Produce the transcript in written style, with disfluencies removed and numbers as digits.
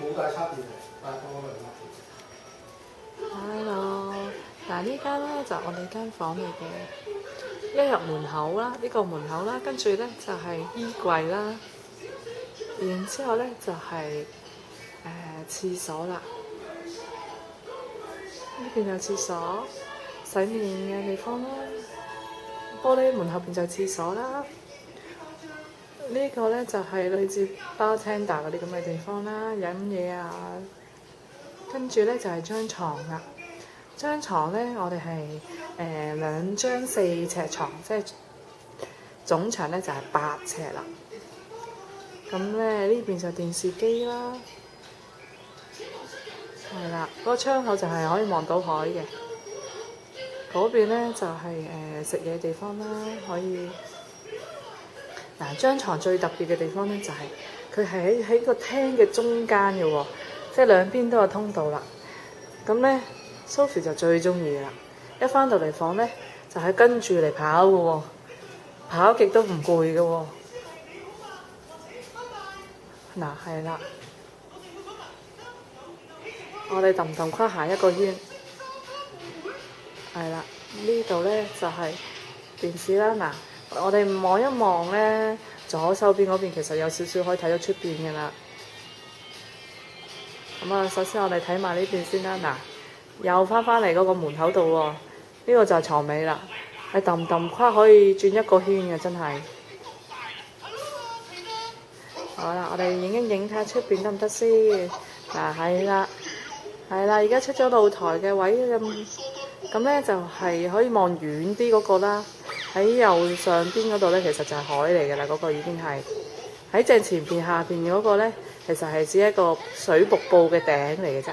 冇大差別嘅，但係我明白。Hello，嗱呢間咧就我哋間房嚟嘅。一入門口啦，呢個門口啦，跟住咧就係衣櫃啦，然之後咧就係廁所啦。呢邊有廁所、洗面嘅地方啦，玻璃門後邊就係廁所啦。呢個咧就係類似bartender嗰啲咁嘅地方啦，飲嘢啊。跟住咧就係張床啦。張床咧，我哋係2張4尺床，即係總長咧就係8尺啦。咁咧呢邊就電視機啦，係啦，嗰個窗口就係可以望到海嘅。嗰邊咧就係食嘢地方啦，可以。嗱，張床最特別嘅地方咧就係佢係喺個廳嘅中間嘅喎，即係兩邊都有通道啦。咁咧 Sophie 就最中意啦，一返到嚟房咧就係跟住嚟跑嘅喎，跑極都唔攰嘅喎。嗱，係啦，我哋揼揼跨行一個圈，係啦，呢度咧就係電視啦。嗱，我哋望一望咧，左手邊嗰邊其實有少少可以睇到出邊嘅啦。咁啊，首先我哋睇埋呢邊先啦。嗱，又翻嚟嗰個門口度喎，呢個就係床尾啦。係揼揼跨可以轉一個圈嘅，真係。好啦，我哋影睇下出邊得唔得先。嗱，係啦，而家出咗露台嘅位咁咧就係可以望遠啲嗰個啦。喺右上邊嗰度咧，其實就係海嚟㗎啦，嗰個已經係喺正前邊下邊嗰個咧，其實係只一個水瀑布嘅頂嚟嘅啫。